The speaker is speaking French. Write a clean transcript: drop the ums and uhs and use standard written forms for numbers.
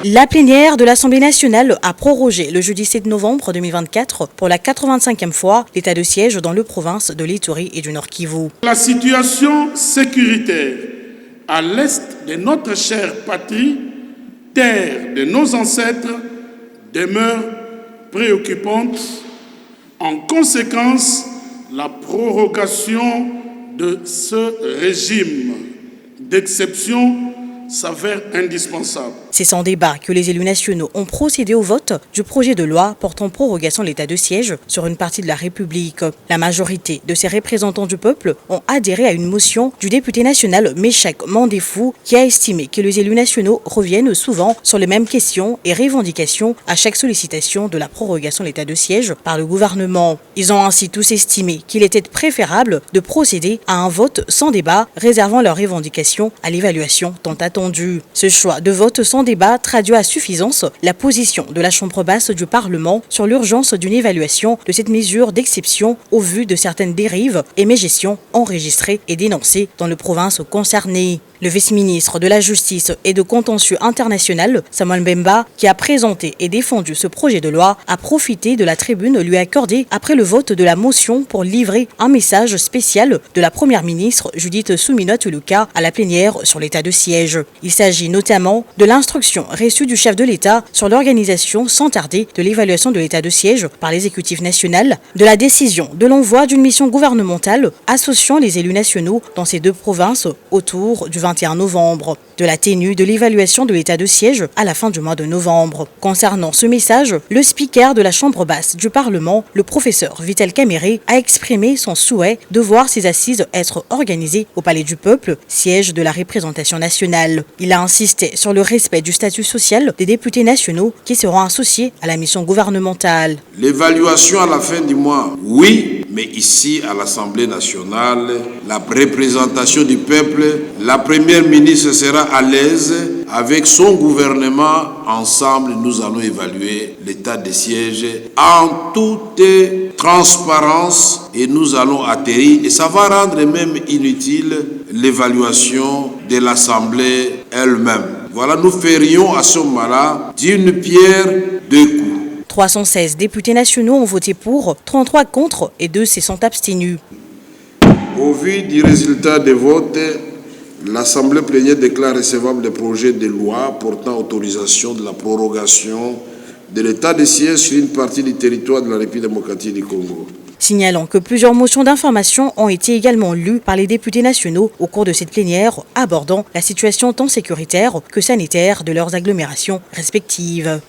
La plénière de l'Assemblée nationale a prorogé le jeudi 7 novembre 2024 pour la 85e fois l'état de siège dans les provinces de l'Ituri et du Nord Kivu. La situation sécuritaire à l'est de notre chère patrie, terre de nos ancêtres, demeure préoccupante. En conséquence, la prorogation de ce régime d'exception s'avère indispensable. C'est sans débat que les élus nationaux ont procédé au vote du projet de loi portant prorogation de l'état de siège sur une partie de la République. La majorité de ces représentants du peuple ont adhéré à une motion du député national Méchek Mandefou qui a estimé que les élus nationaux reviennent souvent sur les mêmes questions et revendications à chaque sollicitation de la prorogation de l'état de siège par le gouvernement. Ils ont ainsi tous estimé qu'il était préférable de procéder à un vote sans débat, réservant leurs revendications à l'évaluation tant attendue. Ce choix de vote sans débat traduit à suffisance la position de la Chambre basse du Parlement sur l'urgence d'une évaluation de cette mesure d'exception au vu de certaines dérives et mégestions enregistrées et dénoncées dans les provinces concernées. Le vice-ministre de la Justice et de Contentieux international, Samuel Mbemba, qui a présenté et défendu ce projet de loi, a profité de la tribune lui accordée après le vote de la motion pour livrer un message spécial de la première ministre Judith Suminwa-Tuluka à la plénière sur l'état de siège. Il s'agit notamment de l'instruction reçue du chef de l'État sur l'organisation sans tarder de l'évaluation de l'état de siège par l'exécutif national, de la décision de l'envoi d'une mission gouvernementale associant les élus nationaux dans ces deux provinces autour du 21 novembre, de la tenue de l'évaluation de l'état de siège à la fin du mois de novembre. Concernant ce message, le speaker de la Chambre basse du Parlement, le professeur Vital Kamerhe, a exprimé son souhait de voir ces assises être organisées au Palais du Peuple, siège de la représentation nationale. Il a insisté sur le respect du statut social des députés nationaux qui seront associés à la mission gouvernementale. L'évaluation à la fin du mois, oui, mais ici à l'Assemblée nationale, la représentation du peuple, la première ministre sera à l'aise avec son gouvernement. Ensemble, nous allons évaluer l'état de siège en toute transparence et nous allons atterrir. Et ça va rendre même inutile l'évaluation de l'Assemblée elle-même. Voilà, nous ferions à ce moment-là d'une pierre deux coups. 316 députés nationaux ont voté pour, 33 contre et 2 se sont abstenus. Au vu du résultat des votes, l'Assemblée plénière déclare recevable le projet de loi portant autorisation de la prorogation de l'état de siège sur une partie du territoire de la République démocratique du Congo. Signalant que plusieurs motions d'information ont été également lues par les députés nationaux au cours de cette plénière, abordant la situation tant sécuritaire que sanitaire de leurs agglomérations respectives.